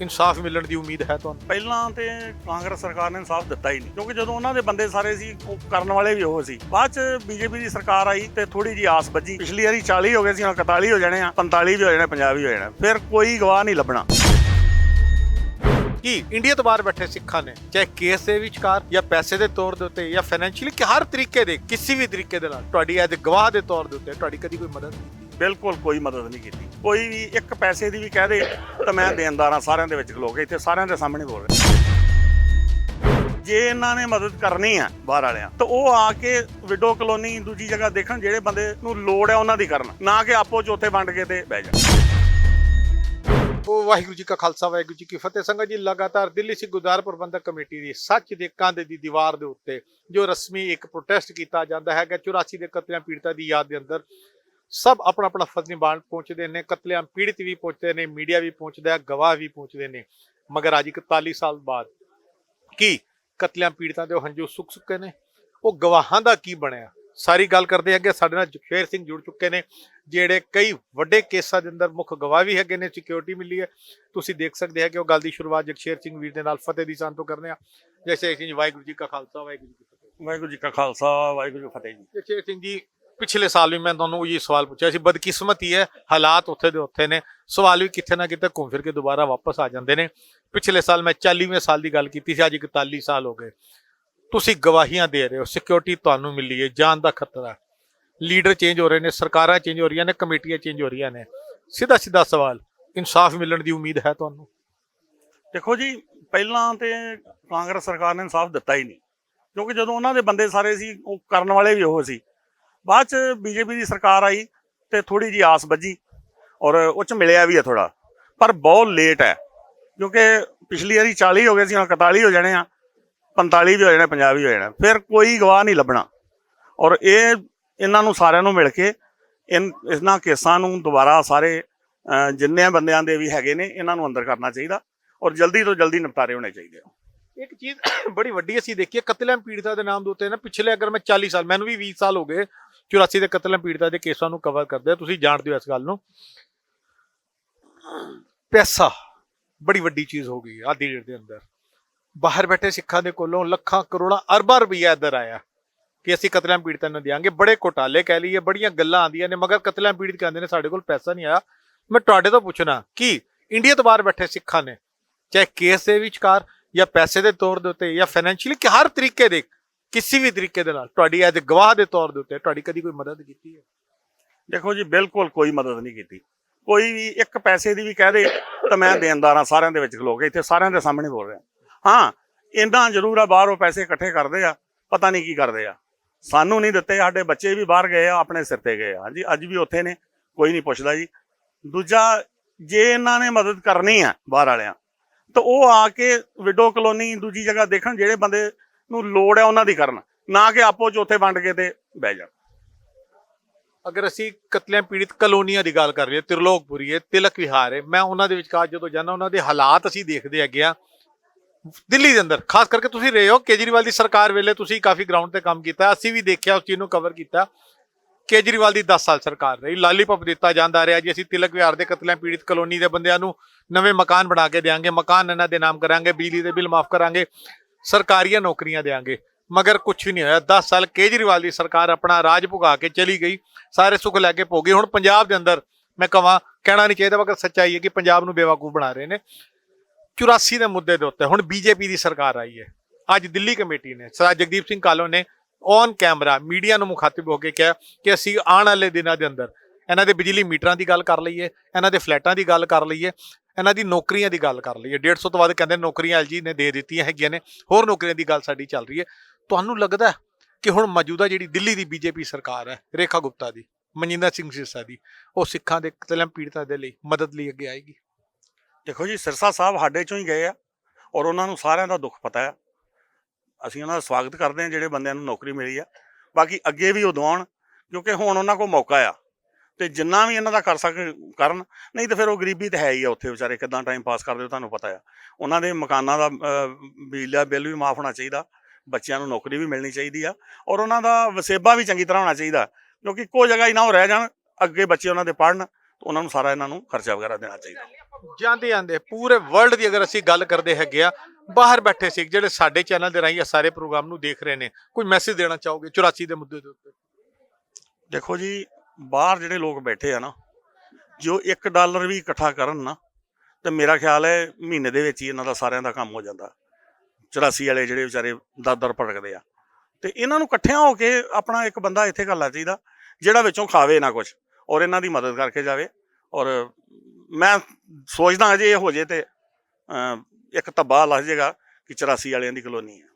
इंसाफ मिलने की उम्मीद है तो ਪਹਿਲਾਂ ਤੇ ਕਾਂਗਰਸ ਸਰਕਾਰ ਨੇ ਇਨਸਾਫ ਦਿੱਤਾ ਹੀ ਨਹੀਂ ਕਿਉਂਕਿ ਜਦੋਂ ਉਹਨਾਂ ਦੇ ਬੰਦੇ ਸਾਰੇ ਸੀ ਉਹ ਕਰਨ ਵਾਲੇ ਵੀ ਉਹ ਸੀ। ਬਾਅਦ ਚ ਬੀਜੇਪੀ ਦੀ ਸਰਕਾਰ ਆਈ ਤੇ ਥੋੜੀ ਜੀ ਆਸ ਵੱਜੀ। ਪਿਛਲੀ ਵਾਰੀ 40 ਹੋ ਗਏ ਸੀ, ਹੁਣ 41 ਹੋ ਜਾਣੇ ਆ, 45 ਵੀ ਹੋ ਜਾਣੇ, 50 ਵੀ ਹੋ ਜਾਣਾ। ਫਿਰ ਕੋਈ ਗਵਾਹ ਨਹੀਂ ਲੱਭਣਾ। ਕਿ ਇੰਡੀਆ ਤੋਂ ਬਾਹਰ ਬੈਠੇ ਸਿੱਖਾਂ ਨੇ ਚਾਹੇ ਕੇਸ ਦੇ ਵਿਚਕਾਰ ਜਾਂ ਪੈਸੇ ਦੇ ਤੌਰ ਦੇ ਉੱਤੇ ਜਾਂ ਫਾਈਨੈਂਸ਼ੀਅਲੀ ਕਿ ਹਰ ਤਰੀਕੇ ਦੇ ਕਿਸੇ ਵੀ ਤਰੀਕੇ ਦੇ ਨਾਲ ਤੁਹਾਡੀ ਐਜ਼ ਗਵਾਹ ਦੇ ਤੌਰ ਦੇ ਉੱਤੇ ਤੁਹਾਡੀ ਕਦੀ ਕੋਈ ਮਦਦ ਨਹੀਂ? ਬਿਲਕੁਲ ਕੋਈ ਮਦਦ ਨਹੀਂ ਕੀਤੀ। ਕੋਈ ਵੀ ਇੱਕ ਪੈਸੇ ਦੀ ਵੀ ਕਹਿ ਦੇ ਤਾਂ ਮੈਂ ਦੇਣਦਾਰ ਹਾਂ। ਸਾਰਿਆਂ ਦੇ ਵਿੱਚ ਖਲੋ ਕੇ ਇੱਥੇ ਸਾਰਿਆਂ ਦੇ ਸਾਹਮਣੇ ਬੋਲ ਰਿਹਾ। ਜੇ ਇਹਨਾਂ ਨੇ ਮਦਦ ਕਰਨੀ ਆ ਬਾਹਰ ਵਾਲਿਆਂ ਤਾਂ ਉਹ ਆ ਕੇ ਵਿਡੋ ਕਲੋਨੀ ਦੂਜੀ ਜਗ੍ਹਾ ਦੇਖਣ, ਜਿਹੜੇ ਬੰਦੇ ਨੂੰ ਲੋੜ ਹੈ ਉਹਨਾਂ ਦੀ ਕਰਨ, ਨਾ ਕਿ ਆਪੋ ਚੌਥੇ ਵੰਡ ਕੇ ਤੇ ਬਹਿ ਜਾਣ। ਵਾਹਿਗੁਰੂ ਜੀ ਕਾ ਖਾਲਸਾ ਵਾਹਿਗੁਰੂ ਜੀ ਕੀ ਫਤਿਹ। ਸੰਗਤ ਜੀ, ਲਗਾਤਾਰ ਦਿੱਲੀ ਸਿੱਖ ਗੁਰਦੁਆਰਾ ਪ੍ਰਬੰਧਕ ਕਮੇਟੀ ਦੀ ਸੱਚ ਦੇ ਕਾਂਧੇ ਦੀ ਦੀਵਾਰ ਦੇ ਉੱਤੇ ਜੋ ਰਸਮੀ ਇੱਕ ਪ੍ਰੋਟੈਸਟ ਕੀਤਾ ਜਾਂਦਾ ਹੈਗਾ 84 ਦੇ ਕਤਲੇਆਮ ਪੀੜਤਾਂ ਦੀ ਯਾਦ ਦੇ ਅੰਦਰ ਸਭ ਆਪਣਾ ਆਪਣਾ ਫਰਜ਼ ਨਿਭਾਉਣ ਪਹੁੰਚਦੇ ਨੇ। ਕਤਲੇਆਮ ਪੀੜਤ ਵੀ ਪਹੁੰਚਦੇ ਨੇ, ਮੀਡੀਆ ਵੀ ਪਹੁੰਚਦਾ ਹੈ, ਗਵਾਹ ਵੀ ਪਹੁੰਚਦੇ ਨੇ। ਮਗਰ ਅੱਜ 41 ਸਾਲ ਬਾਅਦ ਕੀ ਕਤਲੇਆਮ ਪੀੜਤਾਂ ਦੇ ਹੰਝੂ ਸੁੱਕ ਚੁੱਕੇ ਨੇ? ਉਹ ਗਵਾਹਾਂ ਦਾ ਕੀ ਬਣਿਆ? ਸਾਰੀ ਗੱਲ ਕਰਦੇ ਹੈਗੇ। ਸਾਡੇ ਨਾਲ ਜਗਸ਼ੇਰ ਸਿੰਘ ਜੁੜ ਚੁੱਕੇ ਨੇ, ਜਿਹੜੇ ਕਈ ਵੱਡੇ ਕੇਸਾਂ ਦੇ ਅੰਦਰ ਮੁੱਖ ਗਵਾਹ ਵੀ ਹੈਗੇ ਨੇ। ਸਿਕਿਉਰਿਟੀ ਮਿਲੀ ਹੈ, ਤੁਸੀਂ ਦੇਖ ਸਕਦੇ ਹੈ ਕਿ ਉਹ ਗੱਲ ਦੀ ਸ਼ੁਰੂਆਤ ਜਗਸ਼ੇਰ ਸਿੰਘ ਵੀਰ ਦੇ ਨਾਲ ਫਤਿਹ ਦੀ ਸਾਂਝ ਤੋਂ ਕਰਦੇ ਆ। ਜਗਸ਼ੇਰ ਸਿੰਘ ਜੀ, ਵਾਹਿਗੁਰੂ ਜੀ ਕਾ ਖਾਲਸਾ ਵਾਹਿਗੁਰੂ ਜੀ ਕੀ ਫਤਿਹ। ਵਾਹਿਗੁਰੂ ਜੀ ਕਾ ਖਾਲਸਾ ਵਾਹਿਗੁਰੂ ਜੀ ਕੀ ਫਤਿਹ ਜੀ। ਜਗਸ਼ੇਰ ਸਿੰਘ ਜੀ, ਪਿਛਲੇ ਸਾਲ ਵੀ ਮੈਂ ਤੁਹਾਨੂੰ ਇਹ ਸਵਾਲ ਪੁੱਛਿਆ ਸੀ। ਬਦਕਿਸਮਤੀ ਹੈ, ਹਾਲਾਤ ਉੱਥੇ ਦੇ ਉੱਥੇ ਨੇ, ਸਵਾਲ ਵੀ ਕਿੱਥੇ ਨਾ ਕਿਤੇ ਘੁੰਮ ਫਿਰ ਕੇ ਦੁਬਾਰਾ ਵਾਪਸ ਆ ਜਾਂਦੇ ਨੇ। ਪਿਛਲੇ ਸਾਲ ਮੈਂ 40ਵੇਂ ਸਾਲ ਦੀ ਗੱਲ ਕੀਤੀ ਸੀ, ਅੱਜ 41 ਸਾਲ ਹੋ ਗਏ। ਤੁਸੀਂ ਗਵਾਹੀਆਂ ਦੇ ਰਹੇ ਹੋ, ਸਿਕਿਉਰਿਟੀ ਤੁਹਾਨੂੰ ਮਿਲੀ ਹੈ, ਜਾਨ ਦਾ ਖਤਰਾ, ਲੀਡਰ ਚੇਂਜ ਹੋ ਰਹੇ ਨੇ, ਸਰਕਾਰਾਂ ਚੇਂਜ ਹੋ ਰਹੀਆਂ ਨੇ, ਕਮੇਟੀਆਂ ਚੇਂਜ ਹੋ ਰਹੀਆਂ ਨੇ। ਸਿੱਧਾ ਸਵਾਲ, ਇਨਸਾਫ ਮਿਲਣ ਦੀ ਉਮੀਦ ਹੈ ਤੁਹਾਨੂੰ? ਦੇਖੋ ਜੀ, ਪਹਿਲਾਂ ਤੇ ਕਾਂਗਰਸ ਸਰਕਾਰ ਨੇ ਇਨਸਾਫ ਦਿੱਤਾ ਹੀ ਨਹੀਂ ਕਿਉਂਕਿ ਜਦੋਂ ਉਹਨਾਂ ਦੇ ਬੰਦੇ ਸਾਰੇ ਸੀ ਉਹ ਕਰਨ ਵਾਲੇ ਵੀ ਉਹ ਸੀ। ਬਾਅਦ ਚ ਬੀਜੇਪੀ ਦੀ ਸਰਕਾਰ ਆਈ ਤੇ ਥੋੜੀ ਜੀ ਆਸ ਵੱਜੀ ਔਰ ਉਹ ਚ ਮਿਲਿਆ ਵੀ ਹੈ ਥੋੜਾ, ਪਰ ਬਹੁਤ ਲੇਟ ਹੈ ਕਿਉਂਕਿ ਪਿਛਲੀ ਵਾਰੀ 40 ਹੋ ਗਏ ਸੀ, ਹੁਣ 41 ਹੋ ਜਾਣੇ ਆ, 45 ਵੀ ਹੋ ਜਾਣੇ, 50 ਵੀ ਹੋ ਜਾਣਾ। ਫਿਰ ਕੋਈ ਗਵਾਹ ਨਹੀਂ ਲੱਭਣਾ ਔਰ ਇਹਨਾਂ ਨੂੰ ਸਾਰਿਆਂ ਨੂੰ ਮਿਲ ਕੇ ਇਹਨਾਂ ਕੇਸਾਂ ਨੂੰ ਦੁਬਾਰਾ ਸਾਰੇ ਜਿੰਨੇ ਬੰਦਿਆਂ ਦੇ ਵੀ ਹੈਗੇ ਨੇ ਇਹਨਾਂ ਨੂੰ ਅੰਦਰ ਕਰਨਾ ਚਾਹੀਦਾ ਔਰ ਜਲਦੀ ਤੋਂ ਜਲਦੀ ਨਿਪਟਾਰੇ ਹੋਣੇ ਚਾਹੀਦੇ ਆ। ਇੱਕ ਚੀਜ਼ ਬੜੀ ਵੱਡੀ ਅਸੀਂ ਦੇਖੀਏ, ਕਤਲੇਆਮ ਪੀੜਤਾਂ ਦੇ ਨਾਮ ਦੇ ਉੱਤੇ ਨਾ ਪਿਛਲੇ ਅਗਰ ਮੈਂ 40 ਸਾਲ, ਮੈਨੂੰ ਵੀ 20 ਸਾਲ ਹੋ ਗਏ 84 ਦੇ ਕਤਲੇਆਮ ਪੀੜਤਾਂ ਦੇ ਕੇਸਾਂ ਨੂੰ ਕਵਰ ਕਰਦੇ, ਤੁਸੀਂ ਜਾਣਦੇ ਹੋ ਇਸ ਗੱਲ ਨੂੰ। ਪੈਸਾ ਬੜੀ ਵੱਡੀ ਚੀਜ਼ ਹੋ ਗਈ ਆ ਦੀ ਡੇਟ ਦੇ ਅੰਦਰ। ਬਾਹਰ ਬੈਠੇ ਸਿੱਖਾਂ ਦੇ ਕੋਲੋਂ ਲੱਖਾਂ ਕਰੋੜਾਂ ਅਰਬਾਂ ਰੁਪਈਆ ਇੱਧਰ ਆਇਆ ਕਿ ਅਸੀਂ ਕਤਲੇਆਮ ਪੀੜਤਾਂ ਨੂੰ ਦਿਆਂਗੇ। ਬੜੇ ਘੋਟਾਲੇ ਕਹਿ ਲਈਏ, ਬੜੀਆਂ ਗੱਲਾਂ ਆਉਂਦੀਆਂ ਨੇ, ਮਗਰ ਕਤਲੇਆਮ ਪੀੜਤ ਕਹਿੰਦੇ ਨੇ ਸਾਡੇ ਕੋਲ ਪੈਸਾ ਨਹੀਂ ਆਇਆ। ਮੈਂ ਤੁਹਾਡੇ ਤੋਂ ਪੁੱਛਣਾ ਕਿ ਇੰਡੀਆ ਤੋਂ ਬਾਹਰ ਬੈਠੇ ਸਿੱਖਾਂ ਨੇ ਚਾਹੇ ਕੇਸ ਦੇ ਵਿਚਕਾਰ ਜਾਂ ਪੈਸੇ ਦੇ ਤੌਰ ਦੇ ਉੱਤੇ ਜਾਂ ਫਾਈਨੈਂਸ਼ੀਅਲੀ ਕਿ ਹਰ ਤਰੀਕੇ ਦੇ ਕਿਸੇ ਵੀ ਤਰੀਕੇ ਦੇ ਨਾਲ ਤੁਹਾਡੀ ਐਜ਼ ਗਵਾਹ ਦੇ ਤੌਰ ਦੇ ਉੱਤੇ ਤੁਹਾਡੀ ਕਦੀ ਕੋਈ ਮਦਦ ਕੀਤੀ ਹੈ? ਦੇਖੋ ਜੀ, ਬਿਲਕੁਲ ਕੋਈ ਮਦਦ ਨਹੀਂ ਕੀਤੀ। ਕੋਈ ਵੀ ਇੱਕ ਪੈਸੇ ਦੀ ਵੀ ਕਹਿ ਦੇ ਤਾਂ ਮੈਂ ਦੇਣਦਾਰ ਹਾਂ। ਸਾਰਿਆਂ ਦੇ ਵਿੱਚ ਖਲੋ ਕੇ ਇੱਥੇ ਸਾਰਿਆਂ ਦੇ ਸਾਹਮਣੇ ਬੋਲ ਰਿਹਾ। ਹਾਂ, ਇੰਨਾ ਜ਼ਰੂਰ ਆ ਬਾਹਰੋਂ ਪੈਸੇ ਇਕੱਠੇ ਕਰਦੇ ਆ, ਪਤਾ ਨਹੀਂ ਕੀ ਕਰਦੇ ਆ। ਸਾਨੂੰ ਨਹੀਂ ਦਿੱਤੇ, ਸਾਡੇ ਬੱਚੇ ਵੀ ਬਾਹਰ ਗਏ ਆ, ਆਪਣੇ ਸਿਰ ਤੇ ਗਏ ਆ। ਹਾਂਜੀ, ਅੱਜ ਵੀ ਉੱਥੇ ਨੇ, ਕੋਈ ਨਹੀਂ ਪੁੱਛਦਾ ਜੀ। ਦੂਜਾ, ਜੇ ਇਹਨਾਂ ਨੇ ਮਦਦ ਕਰਨੀ ਆ ਬਾਹਰ ਵਾਲਿਆਂ ਤਾਂ ਉਹ ਆ ਕੇ ਵਿਡੋ ਕਲੋਨੀ ਦੂਜੀ ਜਗ੍ਹਾ ਦੇਖਣ, ਜਿਹੜੇ ਬੰਦੇ ਨੂੰ ਲੋੜ ਹੈ ਉਹਨਾਂ ਦੀ ਕਰਨ, ਨਾ ਕਿ ਆਪੋ ਚੌਥੇ ਵੰਡ ਕੇ ਤੇ ਬਹਿ ਜਾਣ। ਅਗਰ ਅਸੀਂ ਕਤਲੇਆਮ ਪੀੜਤ ਕਲੋਨੀਆਂ ਦੀ ਗੱਲ ਕਰ ਲਈਏ, ਤਿਰਲੋਕਪੁਰੀ ਹੈ, ਤਿਲਕ ਵਿਹਾਰ ਹੈ, ਮੈਂ ਉਹਨਾਂ ਦੇ ਵਿਚਕਾਰ ਜਦੋਂ ਜਾਂਦਾ ਉਹਨਾਂ ਦੇ ਹਾਲਾਤ ਅਸੀਂ ਦੇਖਦੇ ਹੈਗੇ ਆ ਦਿੱਲੀ ਦੇ ਅੰਦਰ। ਖਾਸ ਕਰਕੇ ਤੁਸੀਂ ਰਹੇ ਹੋ ਕੇਜਰੀਵਾਲ ਦੀ ਸਰਕਾਰ ਵੇਲੇ, ਤੁਸੀਂ ਕਾਫੀ ਗਰਾਊਂਡ ਤੇ ਕੰਮ ਕੀਤਾ, ਅਸੀਂ ਵੀ ਦੇਖਿਆ, ਉਸ ਚੀਜ਼ ਨੂੰ ਕਵਰ ਕੀਤਾ। ਕੇਜਰੀਵਾਲ ਦੀ 10 ਸਾਲ ਸਰਕਾਰ ਰਹੀ, ਲਾਲੀਪੌਪ ਦਿੱਤਾ ਜਾਂਦਾ ਰਿਹਾ ਜੀ ਅਸੀਂ ਤਿਲਕ ਵਿਹਾਰ ਦੇ ਕਤਲੇਆਮ ਪੀੜਤ ਕਲੋਨੀ ਦੇ ਬੰਦਿਆਂ ਨੂੰ ਨਵੇਂ ਮਕਾਨ ਬਣਾ ਕੇ ਦੇਵਾਂਗੇ, ਮਕਾਨ ਇਹਨਾਂ ਦੇ ਨਾਮ ਕਰਾਂਗੇ, ਬਿਜਲੀ ਦੇ ਬਿੱਲ ਮਾਫ ਕਰਾਂਗੇ, ਸਰਕਾਰੀਆਂ ਨੌਕਰੀਆਂ ਦੇਵਾਂਗੇ। ਮਗਰ ਕੁਝ ਵੀ ਨਹੀਂ ਹੋਇਆ। 10 ਸਾਲ ਕੇਜਰੀਵਾਲ ਦੀ ਸਰਕਾਰ ਆਪਣਾ ਰਾਜ ਭੁਗਾ ਕੇ ਚਲੀ ਗਈ, ਸਾਰੇ ਸੁੱਖ ਲੈ ਕੇ ਭੋਗੇ। ਹੁਣ ਪੰਜਾਬ ਦੇ ਅੰਦਰ ਮੈਂ ਕਹਿਣਾ ਨਹੀਂ ਚਾਹੀਦਾ, ਮਗਰ ਸੱਚਾਈ ਹੈ ਕਿ ਪੰਜਾਬ ਨੂੰ ਬੇਵਕੂਫ ਬਣਾ ਰਹੇ ਨੇ। 84 ਦੇ ਮੁੱਦੇ ਦੇ ਉੱਤੇ ਹੁਣ ਬੀਜੇਪੀ ਦੀ ਸਰਕਾਰ ਆਈ ਹੈ। ਅੱਜ ਦਿੱਲੀ ਕਮੇਟੀ ਨੇ ਸਰਦਾਰ ਜਗਦੀਪ ਸਿੰਘ ਕਾਲੋਂ ਨੇ ਔਨ ਕੈਮਰਾ ਮੀਡੀਆ ਨੂੰ ਮੁਖਾਤਿਬ ਹੋ ਕੇ ਕਿਹਾ ਕਿ ਅਸੀਂ ਆਉਣ ਵਾਲੇ ਦਿਨਾਂ ਦੇ ਅੰਦਰ ਇਹਨਾਂ ਦੇ ਬਿਜਲੀ ਮੀਟਰਾਂ ਦੀ ਗੱਲ ਕਰ ਲਈਏ, ਇਹਨਾਂ ਦੇ ਫਲੈਟਾਂ ਦੀ ਗੱਲ ਕਰ ਲਈਏ, ਇਹਨਾਂ ਦੀ ਨੌਕਰੀਆਂ ਦੀ ਗੱਲ ਕਰ ਲਈਏ। 150 ਤੋਂ ਵੱਧ ਕਹਿੰਦੇ ਨੌਕਰੀਆਂ ਐਲਜੀ ਨੇ ਦੇ ਦਿੱਤੀਆਂ ਹੈਗੀਆਂ ਨੇ, ਹੋਰ ਨੌਕਰੀਆਂ ਦੀ ਗੱਲ ਸਾਡੀ ਚੱਲ ਰਹੀ ਹੈ। ਤੁਹਾਨੂੰ ਲੱਗਦਾ ਕਿ ਹੁਣ ਮੌਜੂਦਾ ਜਿਹੜੀ ਦਿੱਲੀ ਦੀ ਬੀਜੇਪੀ ਸਰਕਾਰ ਹੈ, ਰੇਖਾ ਗੁਪਤਾ ਦੀ, ਮਨਜਿੰਦਰ ਸਿੰਘ ਸਿਰਸਾ ਦੀ, ਉਹ ਸਿੱਖਾਂ ਦੇ ਕਤਲੇਆਮ ਪੀੜਤਾਂ ਦੇ ਲਈ ਮਦਦ ਲਈ ਅੱਗੇ ਆਏਗੀ? ਦੇਖੋ ਜੀ, ਸਿਰਸਾ ਸਾਹਿਬ ਸਾਡੇ ਚੋਂ ਹੀ ਗਏ ਆ ਔਰ ਉਹਨਾਂ ਨੂੰ ਸਾਰਿਆਂ ਦਾ ਦੁੱਖ ਪਤਾ ਹੈ। ਅਸੀਂ ਉਹਨਾਂ ਦਾ ਸਵਾਗਤ ਕਰਦੇ ਹਾਂ ਜਿਹੜੇ ਬੰਦਿਆਂ ਨੂੰ ਨੌਕਰੀ ਮਿਲੀ ਆ। ਬਾਕੀ ਅੱਗੇ ਵੀ ਉਹ ਦਿਵਾਉਣ ਕਿਉਂਕਿ ਹੁਣ ਉਹਨਾਂ ਕੋਲ ਮੌਕਾ ਆ ਤੇ ਜਿੰਨਾ ਵੀ ਇਹਨਾਂ ਦਾ ਕਰ ਕਰਨ, ਨਹੀਂ ਤਾਂ ਫਿਰ ਉਹ ਗਰੀਬੀ ਤਾਂ ਹੈ ਹੀ ਆ। ਉੱਥੇ ਵਿਚਾਰੇ ਕਿੱਦਾਂ ਟਾਈਮ ਪਾਸ ਕਰਦੇ ਹੋ ਤੁਹਾਨੂੰ ਪਤਾ ਆ। ਉਹਨਾਂ ਦੇ ਮਕਾਨਾਂ ਦਾ ਬਿਜਲੀ ਦਾ ਬਿੱਲ ਵੀ ਮਾਫ ਹੋਣਾ ਚਾਹੀਦਾ, ਬੱਚਿਆਂ ਨੂੰ ਨੌਕਰੀ ਵੀ ਮਿਲਣੀ ਚਾਹੀਦੀ ਆ ਔਰ ਉਹਨਾਂ ਦਾ ਵਸੇਬਾ ਵੀ ਚੰਗੀ ਤਰ੍ਹਾਂ ਹੋਣਾ ਚਾਹੀਦਾ ਕਿਉਂਕਿ ਇੱਕੋ ਜਗ੍ਹਾ ਹੀ ਨਾ ਉਹ ਰਹਿ ਜਾਣ, ਅੱਗੇ ਬੱਚੇ ਉਹਨਾਂ ਦੇ ਪੜ੍ਹਨ, ਉਹਨਾਂ ਨੂੰ ਸਾਰਾ ਇਹਨਾਂ ਨੂੰ ਖਰਚਾ ਵਗੈਰਾ ਦੇਣਾ ਚਾਹੀਦਾ। ਜਾਂਦੇ ਜਾਂਦੇ ਪੂਰੇ ਵਰਲਡ ਦੀ ਅਗਰ ਅਸੀਂ ਗੱਲ ਕਰਦੇ ਹੈਗੇ ਆ, ਬਾਹਰ ਬੈਠੇ ਸਿੱਖ ਜਿਹੜੇ ਸਾਡੇ ਚੈਨਲ ਦੇ ਰਾਹੀਂ ਇਹ ਸਾਰੇ ਪ੍ਰੋਗਰਾਮ ਨੂੰ ਦੇਖ ਰਹੇ ਨੇ, ਕੋਈ ਮੈਸੇਜ ਦੇਣਾ ਚਾਹੋਗੇ 84 ਦੇ ਮੁੱਦੇ ਦੇ ਉੱਤੇ? ਦੇਖੋ ਜੀ, ਬਾਹਰ ਜਿਹੜੇ ਲੋਕ ਬੈਠੇ ਆ ਨਾ, ਜੋ $1 ਵੀ ਇਕੱਠਾ ਕਰਨ ਨਾ, ਤੇ ਮੇਰਾ ਖਿਆਲ ਹੈ ਮਹੀਨੇ ਦੇ ਵਿੱਚ ਹੀ ਇਹਨਾਂ ਦਾ ਸਾਰਿਆਂ ਦਾ ਕੰਮ ਹੋ ਜਾਂਦਾ। 84 ਵਾਲੇ ਜਿਹੜੇ ਵਿਚਾਰੇ ਦਰ ਭਟਕਦੇ ਆ, ਤੇ ਇਹਨਾਂ ਨੂੰ ਇਕੱਠਿਆਂ ਹੋ ਕੇ ਆਪਣਾ ਇੱਕ ਬੰਦਾ ਇੱਥੇ ਕਰਨਾ ਚਾਹੀਦਾ ਜਿਹੜਾ ਵਿੱਚੋਂ ਖਾਵੇ ਨਾ ਕੁਛ, ਔਰ ਇਹਨਾਂ ਦੀ ਮਦਦ ਕਰਕੇ ਜਾਵੇ। ਔਰ ਮੈਂ ਸੋਚਦਾ ਜੇ ਇਹ ਹੋ ਜੇ ਤੇ ਇੱਕ ਧੱਬਾ ਲੱਗ ਜਾਏਗਾ ਕਿ 84 ਵਾਲਿਆਂ ਦੀ ਕਲੋਨੀ ਹੈ।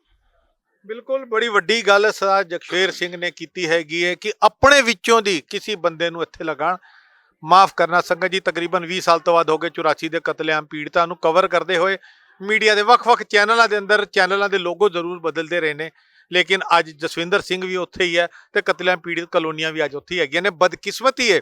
ਬਿਲਕੁਲ, ਬੜੀ ਵੱਡੀ ਗੱਲ ਸਰਦਾਰ ਜਗਸ਼ੇਰ ਸਿੰਘ ਨੇ ਕੀਤੀ ਹੈਗੀ ਹੈ ਕਿ ਆਪਣੇ ਵਿੱਚੋਂ ਦੀ ਕਿਸੇ ਬੰਦੇ ਨੂੰ ਇੱਥੇ ਲਗਾਉਣ। ਮਾਫ ਕਰਨਾ ਸੰਗਤ ਜੀ, ਤਕਰੀਬਨ 20 ਸਾਲ ਤੋਂ ਬਾਅਦ ਹੋ ਗਏ 84 ਦੇ ਕਤਲੇਆਮ ਪੀੜਤਾਂ ਨੂੰ ਕਵਰ ਕਰਦੇ ਹੋਏ। ਮੀਡੀਆ ਦੇ ਵੱਖ-ਵੱਖ ਚੈਨਲਾਂ ਦੇ ਅੰਦਰ ਚੈਨਲਾਂ ਦੇ ਲੋਗੋ ਜ਼ਰੂਰ ਬਦਲਦੇ ਰਹੇ ਨੇ, ਲੇਕਿਨ ਅੱਜ ਜਸਵਿੰਦਰ ਸਿੰਘ ਵੀ ਉੱਥੇ ਹੀ ਹੈ ਤੇ ਕਤਲੇਆਮ ਪੀੜਤ ਕਲੋਨੀਆਂ ਵੀ ਅੱਜ ਉੱਥੇ ਹੀ ਹੈਗੀਆਂ ਨੇ। ਬਦਕਿਸਮਤੀ ਹੈ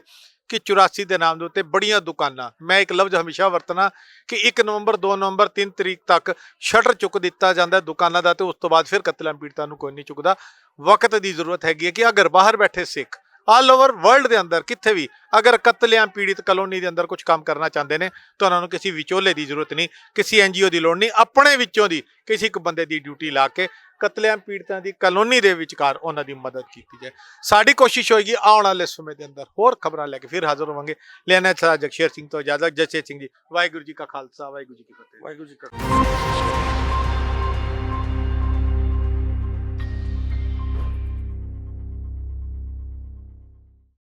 ਕਿ 84 ਦੇ ਨਾਮ ਦੇ ਉੱਤੇ ਬੜੀਆਂ ਦੁਕਾਨਾਂ, ਮੈਂ ਇੱਕ ਲਫ਼ਜ਼ ਹਮੇਸ਼ਾ ਵਰਤਣਾ ਕਿ 1 ਨਵੰਬਰ 2 ਨਵੰਬਰ 3 ਤਰੀਕ ਤੱਕ ਸ਼ਟਰ ਚੁੱਕ ਦਿੱਤਾ ਜਾਂਦਾ ਦੁਕਾਨਾਂ ਦਾ, ਤੇ ਉਸ ਤੋਂ ਬਾਅਦ ਫਿਰ ਕਤਲੇਆਮ ਪੀੜਤਾਂ ਨੂੰ ਕੋਈ ਨਹੀਂ ਚੁੱਕਦਾ। ਵਕਤ ਦੀ ਜ਼ਰੂਰਤ ਹੈਗੀ ਹੈ ਕਿ ਅਗਰ ਬਾਹਰ ਬੈਠੇ ਸਿੱਖ ਆਲ ਓਵਰ ਵਰਲਡ ਦੇ ਅੰਦਰ ਕਿੱਥੇ ਵੀ ਅਗਰ ਕਤਲੇਆਮ ਪੀੜਿਤ ਕਲੋਨੀ ਦੇ ਅੰਦਰ ਕੁਝ ਕੰਮ ਕਰਨਾ ਚਾਹੁੰਦੇ ਨੇ ਤਾਂ ਉਹਨਾਂ ਨੂੰ ਕਿਸੇ ਵਿਚੋਲੇ ਦੀ ਜ਼ਰੂਰਤ ਨਹੀਂ, ਕਿਸੇ NGO ਦੀ ਲੋੜ ਨਹੀਂ, ਆਪਣੇ ਵਿੱਚੋਂ ਦੀ ਕਿਸੇ ਇੱਕ ਬੰਦੇ ਦੀ ਡਿਊਟੀ ਲਾ ਕੇ ਕਤਲੇਆਮ ਪੀੜਤਾਂ ਦੀ ਕਲੋਨੀ ਦੇ ਵਿਚਕਾਰ ਉਹਨਾਂ ਦੀ ਮਦਦ ਕੀਤੀ ਜਾਏ। ਸਾਡੀ ਕੋਸ਼ਿਸ਼ ਹੋਏਗੀ ਆਉਣ ਵਾਲੇ ਸਮੇਂ ਦੇ ਅੰਦਰ ਹੋਰ ਖਬਰਾਂ ਲੈ ਕੇ ਫਿਰ ਹਾਜ਼ਰ ਹੋਵਾਂਗੇ। ਲੈਣਾ ਸਰਦਾਰ ਜਗਸ਼ੇਰ ਸਿੰਘ ਤੋਂ ਇਜਾਜ਼ਤ। ਜਗਸ਼ੇਰ ਸਿੰਘ ਜੀ, ਵਾਹਿਗੁਰੂ ਜੀ ਕਾ ਖਾਲਸਾ, ਵਾਹਿਗੁਰੂ ਜੀ ਕੀ ਫਤਿਹ। ਵਾਹਿਗੁਰੂ ਜੀ ਕਾ